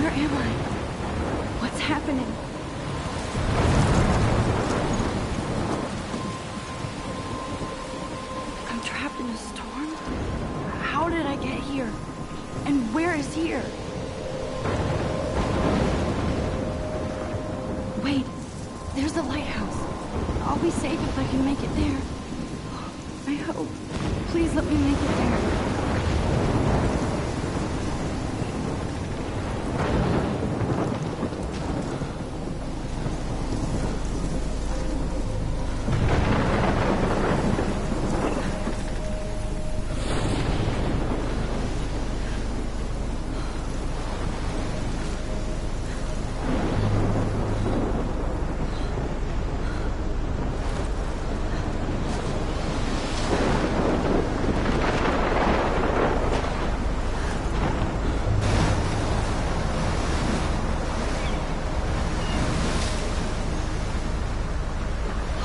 Where am I? What's happening? I'm trapped in a storm? How did I get here? And where is here? Wait, there's the lighthouse. I'll be safe if I can make it there. I hope. Please let me make it there.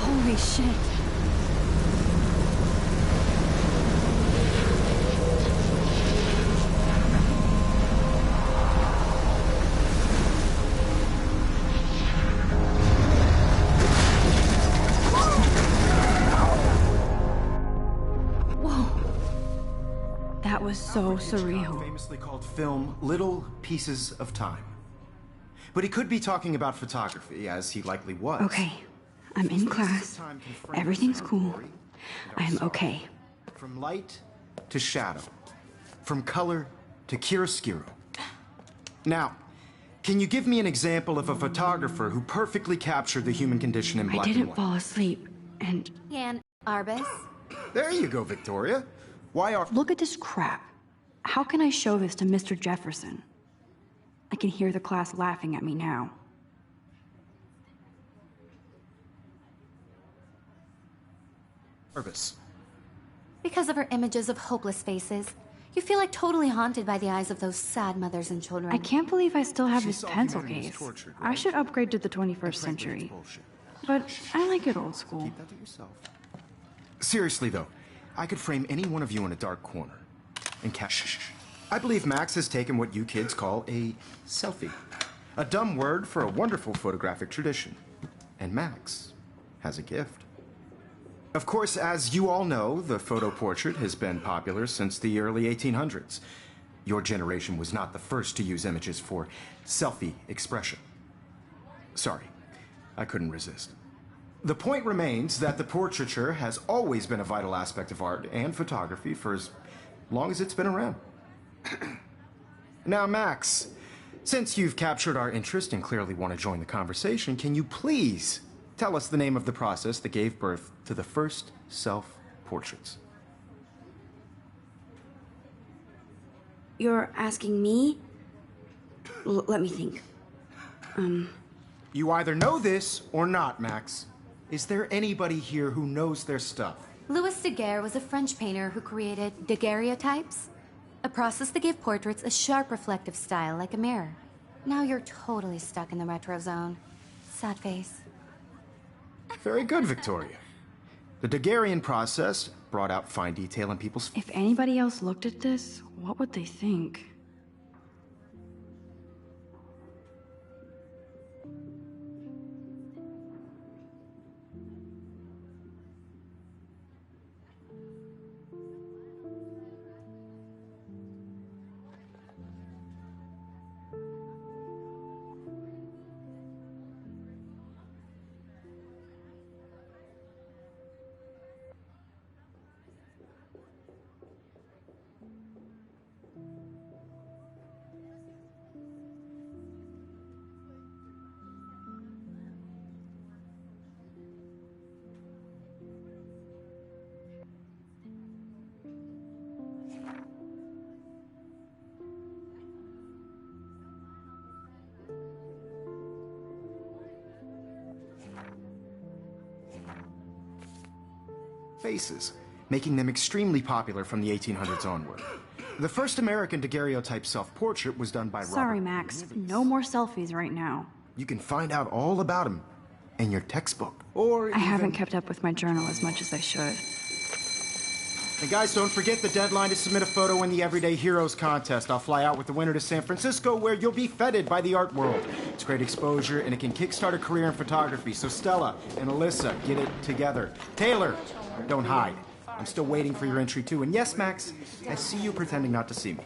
Holy shit. Whoa. That was so surreal. Famously called film Little Pieces of Time. But he could be talking about photography, as he likely was. Okay. I'm in class. Everything's cool. I'm okay. From light to shadow. From color to chiaroscuro. Now, can you give me an example of a photographer who perfectly captured the human condition in black and I didn't white? fall asleep, and... Yan Arbus? There you go, Victoria. Why are... Look at this crap. How can I show this to Mr. Jefferson? I can hear the class laughing at me now. Nervous. Because of her images of hopeless faces, you feel like totally haunted by the eyes of those sad mothers and children. I can't believe I still have She this saw pencil humanity as case. tortured, I right? should upgrade to the 21st Frankly, it's century. bullshit. But I like it old school. Keep that to yourself. Seriously, though, I could frame any one of you in a dark corner and catch. I believe Max has taken what you kids call a selfie. A dumb word for a wonderful photographic tradition. And Max has a gift. Of course, as you all know, the photo portrait has been popular since the early 1800s. Your generation was not the first to use images for selfie expression. Sorry, I couldn't resist. The point remains that the portraiture has always been a vital aspect of art and photography for as long as it's been around. Now, Max, since you've captured our interest and clearly want to join the conversation, can you please tell us the name of the process that gave birth to the first self-portraits? You're asking me? Let me think. You either know this or not, Max. Is there anybody here who knows their stuff? Louis Daguerre was a French painter who created daguerreotypes, a process that gave portraits a sharp reflective style like a mirror. Now you're totally stuck in the retro zone. Sad face. Very good, Victoria. The Daguerrean process brought out fine detail in people's... If anybody else looked at this, what would they think? faces, making them extremely popular from the 1800s onward. The first American daguerreotype self-portrait was done by Sorry, Robert Max. Louis. No more selfies right now. You can find out all about him in your textbook, or I haven't even... kept up with my journal as much as I should. And guys, don't forget the deadline to submit a photo in the Everyday Heroes contest. I'll fly out with the winner to San Francisco, where you'll be feted by the art world. It's great exposure, and it can kickstart a career in photography. So Stella and Alyssa, get it together. Taylor, don't hide. I'm still waiting for your entry, too. And yes, Max, I see you pretending not to see me.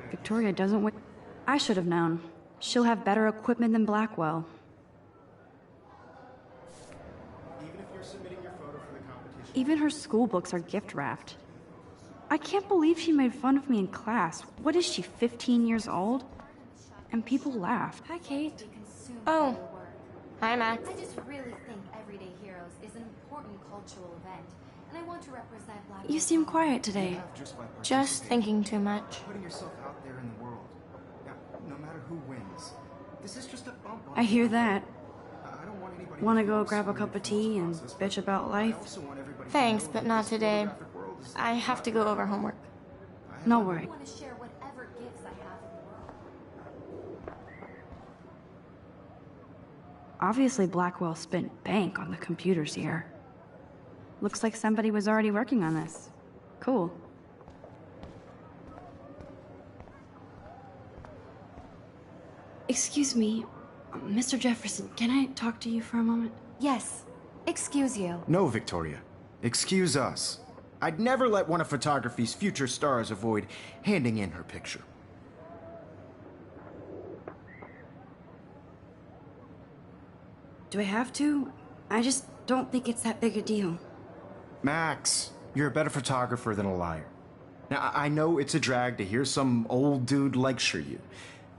Victoria doesn't wait. I should have known. She'll have better equipment than Blackwell. Even if you're submitting your photo for the competition. Even her school books are gift wrapped. I can't believe she made fun of me in class. What is she, 15 years old? And people laughed. Hi, Kate. Oh. Hi, Max. I just really think Everyday Heroes is an important cultural event, and I want to represent Black. You seem quiet today. Just thinking too much. Putting yourself out there in the world. Now, no matter who wins, this is just a bump on I hear that. I don't want anybody Want to to go feel grab a sorry cup of for tea this and process, bitch about life? I also want everybody to Thanks, know but that not this today. photographic world is- I have to go over homework. No worry. I want to share whatever gifts I have in the world. Obviously, Blackwell spent bank on the computers here. Looks like somebody was already working on this. Cool. Excuse me, Mr. Jefferson, can I talk to you for a moment? Yes. Excuse you. No, Victoria. Excuse us. I'd never let one of photography's future stars avoid handing in her picture. Do I have to? I just don't think it's that big a deal. Max, you're a better photographer than a liar. Now, I know it's a drag to hear some old dude lecture you,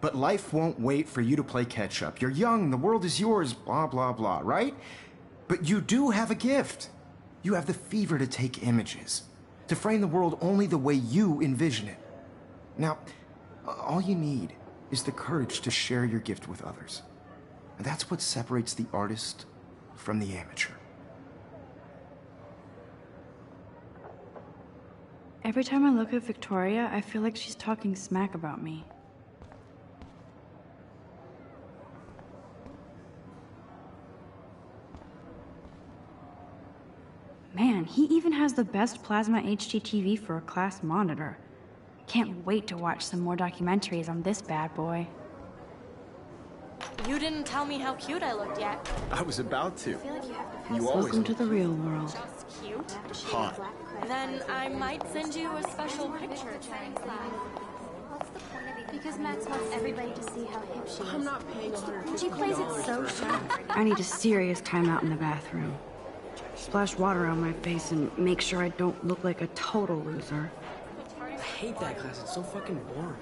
but life won't wait for you to play catch up. You're young, the world is yours, blah, blah, blah, right? But you do have a gift. You have the fever to take images, to frame the world only the way you envision it. Now, all you need is the courage to share your gift with others. And that's what separates the artist from the amateur. Every time I look at Victoria, I feel like she's talking smack about me. Man, he even has the best plasma HDTV for a class monitor. Can't wait to watch some more documentaries on this bad boy. You didn't tell me how cute I looked yet. I was about to. You Welcome to the real world. Just cute. hot. Then I might send you a special picture. Because Max wants everybody to see how hip she is. I'm not paying $150. She plays it so sharp. I need a serious timeout in the bathroom. Splash water on my face and make sure I don't look like a total loser. I hate that class. It's so fucking boring.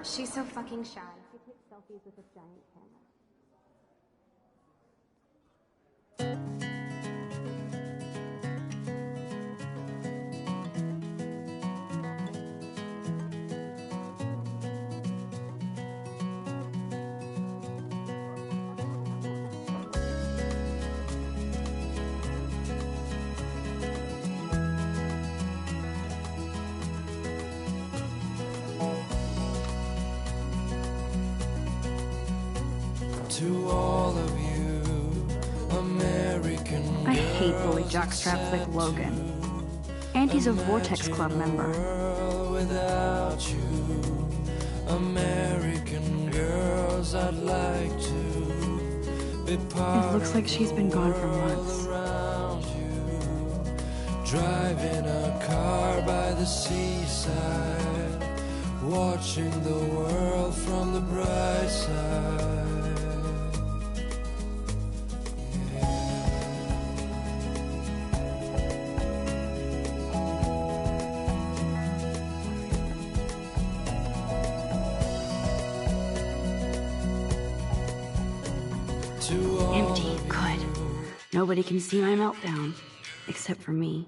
She's so fucking shy. She takes selfies with this giant camera. To all of you, American I hate bully jockstraps like Logan. And he's a Vortex Club member. girl without you, American girls, I'd like to be part It looks like she's been gone for months. around you, driving a car by the seaside, watching the world from the bright side. To all Empty. Good. Nobody can see my meltdown. Except for me.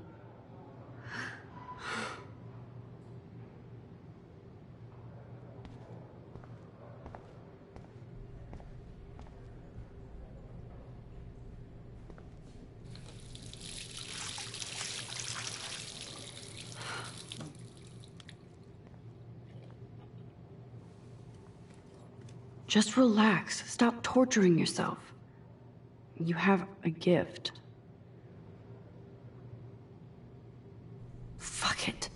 just relax. Stop torturing yourself. You have a gift. Fuck it.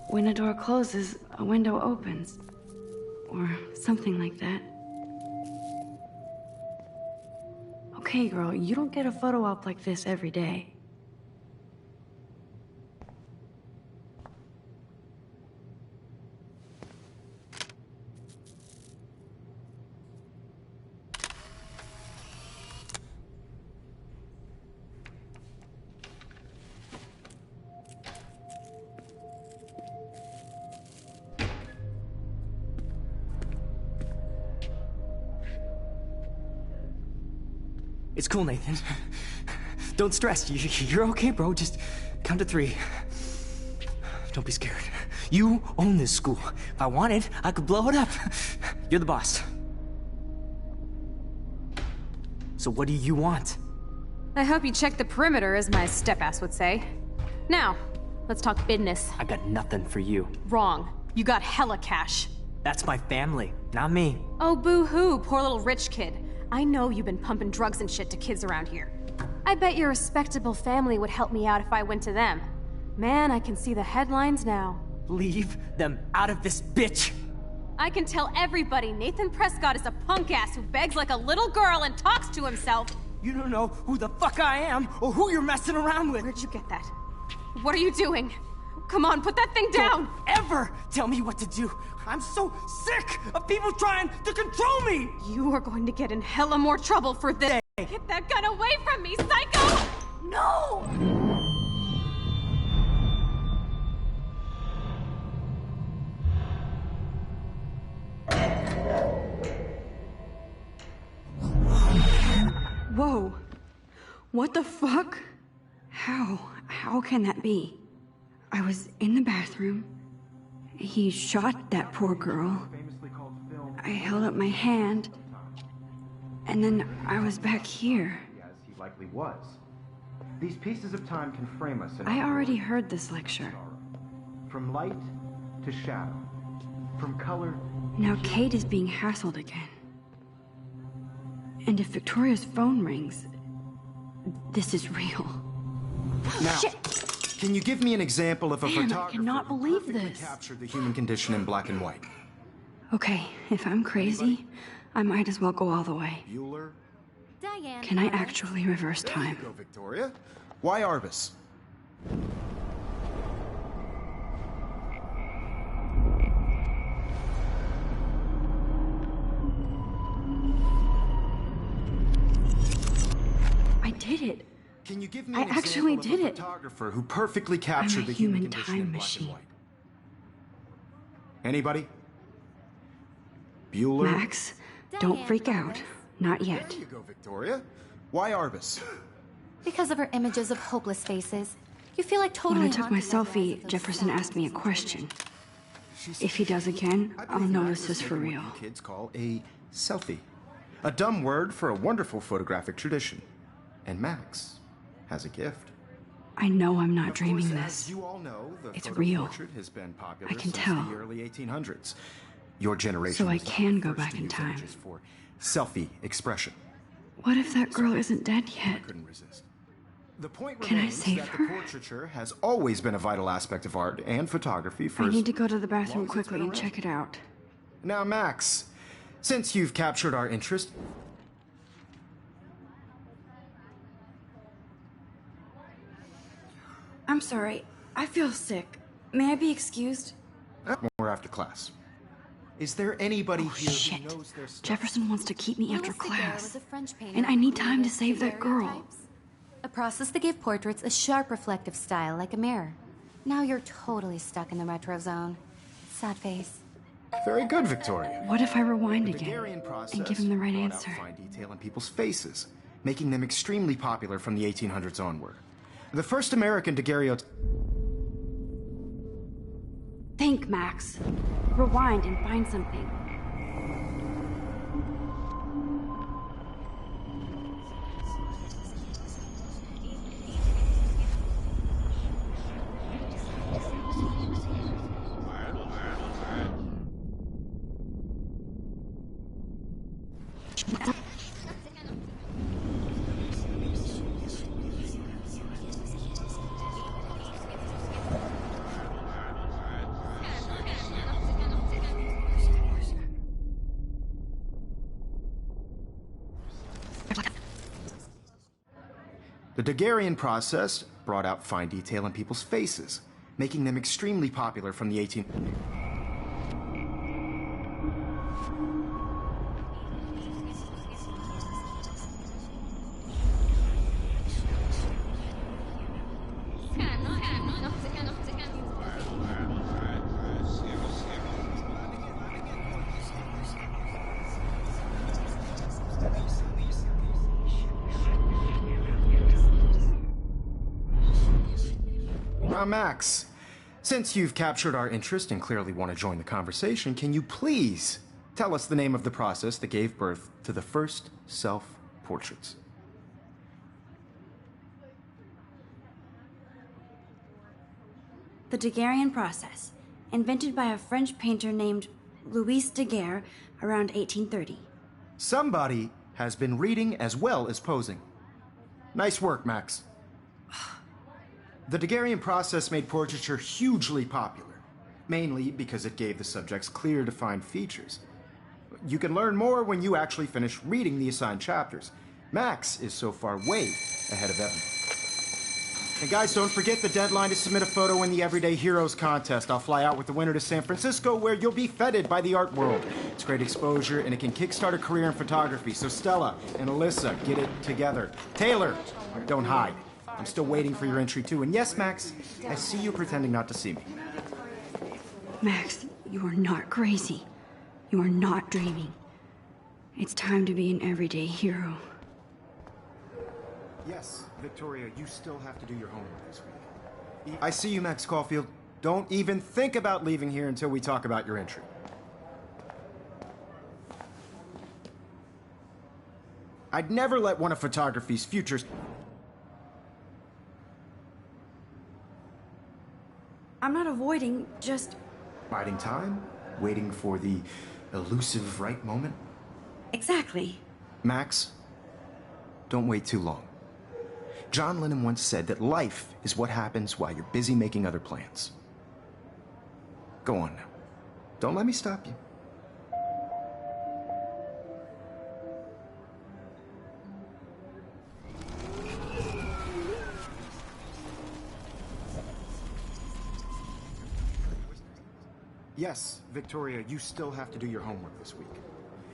When a door closes, a window opens. Or something like that. Okay, girl, you don't get a photo op like this every day. It's cool, Nathan. Don't stress. You're okay, bro. Just count to 3. Don't be scared. You own this school. If I wanted, I could blow it up. You're the boss. So what do you want? I hope you checked the perimeter, as my step-ass would say. Now, let's talk business. I got nothing for you. Wrong. You got hella cash. That's my family, not me. Oh, boo-hoo, poor little rich kid. I know you've been pumping drugs and shit to kids around here. I bet your respectable family would help me out if I went to them. Man, I can see the headlines now. Leave them out of this bitch! I can tell everybody Nathan Prescott is a punk ass who begs like a little girl and talks to himself. You don't know who the fuck I am or who you're messing around with. Where'd you get that? What are you doing? Come on, put that thing down! Don't ever tell me what to do! I'm so sick of people trying to control me! You are going to get in hella more trouble for this. Get that gun away from me, psycho! No! Whoa. What the fuck? How can that be? I was in the bathroom. He shot that poor girl. I held up my hand. And then I was back here. As he likely was. These pieces of time can frame us in I already heard this lecture. from light to shadow, from color. Now Kate is being hassled again. And if Victoria's phone rings, this is real. Now, Shit. can you give me an example of a Man, I photographer cannot who believe perfectly this. captured the human condition in black and white? Okay, if I'm crazy, I might as well go all the way. Bueller? Diane. Can I Lawrence. actually reverse There time? you go, Victoria. Why Arbus? I did it. Can you give me I an actually example of did a it. photographer who perfectly captured the human human condition time in black machine. and white? Anybody? Bueller? Max, don't Diane freak out. Lawrence. Not There yet. you go, Victoria. Why Arbus? Because of her images of hopeless faces. You feel like When totally I took my haunted by the rise selfie, of those Jefferson asked me a statues. question. She's If he does again, I I'll believe know Max this is is for making real. what you kids call a selfie. A dumb word for a wonderful photographic tradition. And Max has a gift. I know I'm not Of dreaming course, this. As you all know, the It's photo real. portrait has been popular I can since tell. the early 1800s. Your generation So I was not can the go first back to in use time. images for selfie expression. What if that girl isn't dead yet? Couldn't resist. The point Can I remains save that her? the portraiture has always been a vital aspect of art and photography for I as need to go to the long bathroom as it's quickly been and around. check it out. Now, Max, since you've captured our interest, I'm sorry. I feel sick. May I be excused? more after class. Is there anybody Oh, here shit. who knows their stuff? Jefferson wants to keep me after Louis Daguerre class. was a French painter And I who need time to created save that girl. daguerreotypes, a process that gave portraits a sharp reflective style like a mirror. Now you're totally stuck in the retro zone. Sad face. Very good, Victoria. What if I rewind The again Daguerrean process and give him the right brought answer? out fine detail in people's faces, making them extremely popular from the 1800s onward. The first American daguerreotype. Think, Max. Rewind and find something. The Daguerrean process brought out fine detail in people's faces, making them extremely popular from the 18... Max, since you've captured our interest and clearly want to join the conversation, can you please tell us the name of the process that gave birth to the first self-portraits? The Daguerrean process, invented by a French painter named Louis Daguerre around 1830. Somebody has been reading as well as posing. Nice work, Max. The Daguerrean process made portraiture hugely popular, mainly because it gave the subjects clear, defined features. You can learn more when you actually finish reading the assigned chapters. Max is so far way ahead of Evan. And guys, don't forget the deadline to submit a photo in the Everyday Heroes contest. I'll fly out with the winner to San Francisco, where you'll be feted by the art world. It's great exposure, and it can kickstart a career in photography. So Stella and Alyssa, get it together. Taylor, don't hide. I'm still waiting for your entry, too. And yes, Max, I see you pretending not to see me. Max, you are not crazy. You are not dreaming. It's time to be an everyday hero. Yes, Victoria, you still have to do your homework this week. I see you, Max Caulfield. Don't even think about leaving here until we talk about your entry. I'd never let one of photography's futures... I'm not avoiding, just... Biding time? Waiting for the elusive right moment? Exactly. Max, don't wait too long. John Lennon once said that life is what happens while you're busy making other plans. Go on now. Don't let me stop you. Yes, Victoria, you still have to do your homework this week.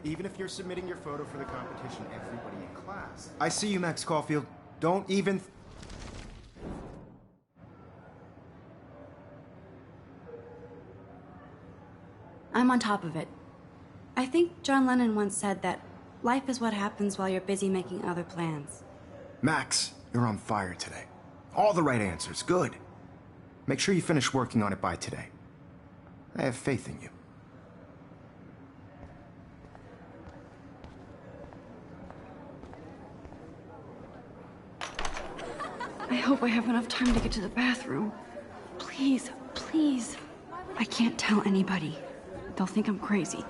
Even if you're submitting your photo for the competition, everybody in class... I see you, Max Caulfield. Don't even... I'm on top of it. I think John Lennon once said that life is what happens while you're busy making other plans. Max, you're on fire today. All the right answers. Good. Make sure you finish working on it by today. I have faith in you. I hope I have enough time to get to the bathroom. Please, please. I can't tell anybody. They'll think I'm crazy.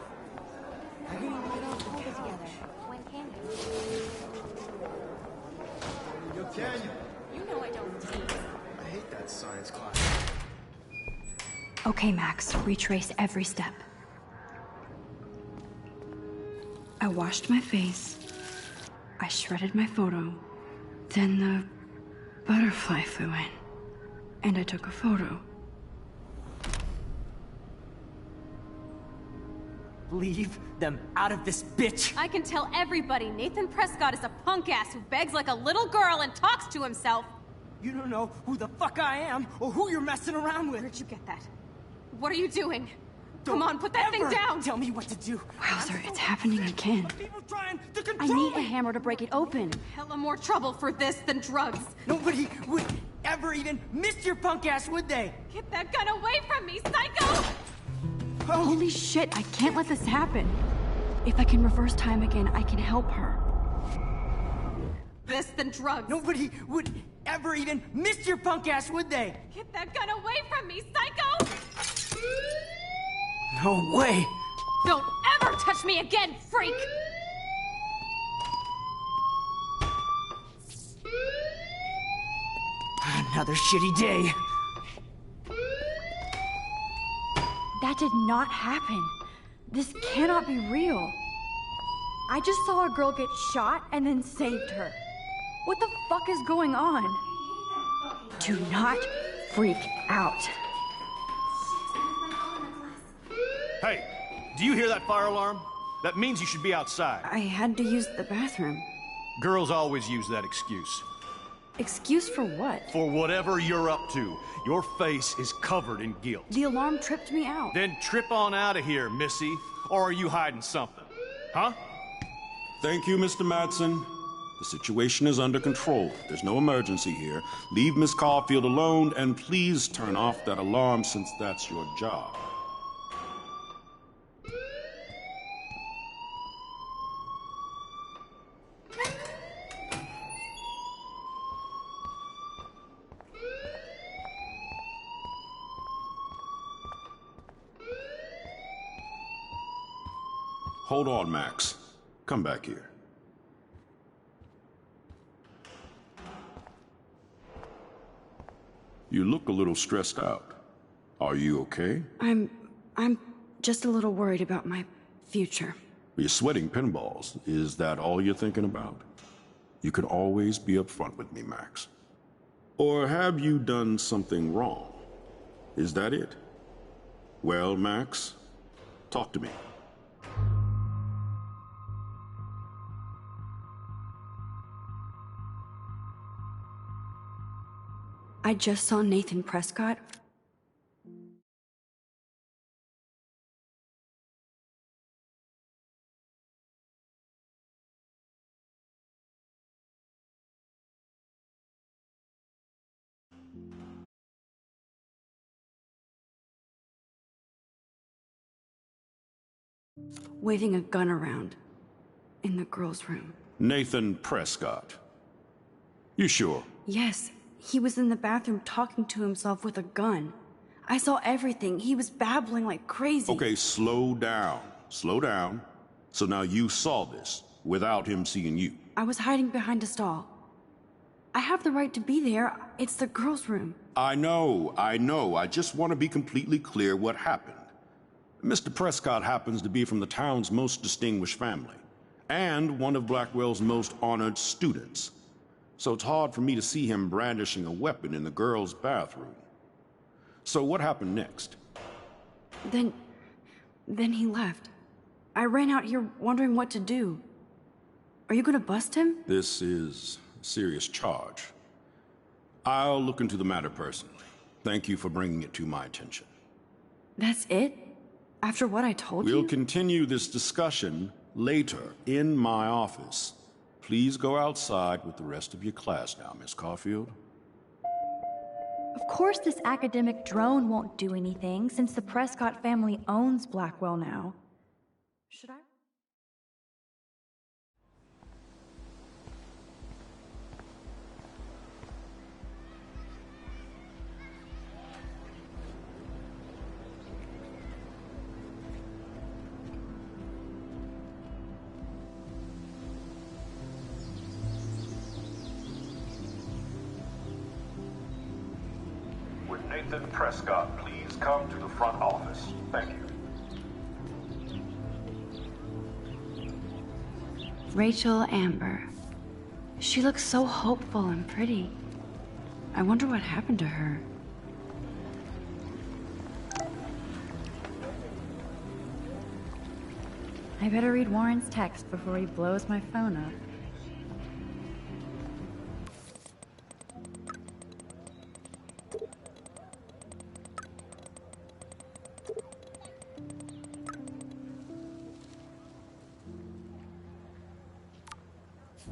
Daniel. You know I don't tease. I hate that science class. Okay, Max, retrace every step. I washed my face. I shredded my photo. Then the butterfly flew in. And I took a photo. Leave them out of this bitch! I can tell everybody Nathan Prescott is a punk ass who begs like a little girl and talks to himself. You don't know who the fuck I am or who you're messing around with. Where'd you get that? What are you doing? Come on, put that thing down! Tell me what to do. Wowzer, it's happening again. People trying to I control need a hammer to break it open. Hella more trouble for this than drugs. Nobody would ever even miss your punk ass, would they? Get that gun away from me, psycho! Oh, Holy shit, I can't let this happen. If I can reverse time again, I can help her. This than drugs. nobody would ever even miss your punk ass, would they? Get that gun away from me, psycho! No way! Don't ever touch me again, freak! Another shitty day. That did not happen. This cannot be real. I just saw a girl get shot and then saved her. What the fuck is going on? Do not freak out. Hey, do you hear that fire alarm? That means you should be outside. I had to use the bathroom. Girls always use that excuse. Excuse for what? For whatever you're up to. Your face is covered in guilt. The alarm tripped me out. Then trip on out of here, Missy. Or are you hiding something? Huh? Thank you, Mr. Madsen. The situation is under control. There's no emergency here. Leave Miss Caulfield alone, and please turn off that alarm since that's your job. Hold on, Max. Come back here. You look a little stressed out. Are you okay? I'm just a little worried about my future. You're sweating pinballs. Is that all you're thinking about? You can always be upfront with me, Max. Or have you done something wrong? Is that it? Well, Max, talk to me. I just saw Nathan Prescott. Waving a gun around in the girls' room. Nathan Prescott. You sure? Yes, he was in the bathroom talking to himself with a gun. I saw everything. He was babbling like crazy. Okay, slow down. Slow down. So now you saw this without him seeing you. I was hiding behind a stall. I have the right to be there. It's the girls' room. I know. I just want to be completely clear what happened. Mr. Prescott happens to be from the town's most distinguished family, and one of Blackwell's most honored students. So it's hard for me to see him brandishing a weapon in the girls' bathroom. So what happened next? Then he left. I ran out here wondering what to do. Are you gonna bust him? This is a serious charge. I'll look into the matter personally. Thank you for bringing it to my attention. That's it? After what I told you? We'll continue this discussion later in my office. Please go outside with the rest of your class now, Miss Caulfield. Of course this academic drone won't do anything since the Prescott family owns Blackwell now. Should I? Would Nathan Prescott please come to the front office? Thank you. Rachel Amber. She looks so hopeful and pretty. I wonder what happened to her. I better read Warren's text before he blows my phone up.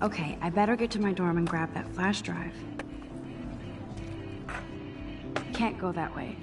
Okay, I better get to my dorm and grab that flash drive. Can't go that way.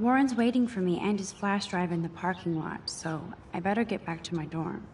Warren's waiting for me and his flash drive in the parking lot, so I better get back to my dorm.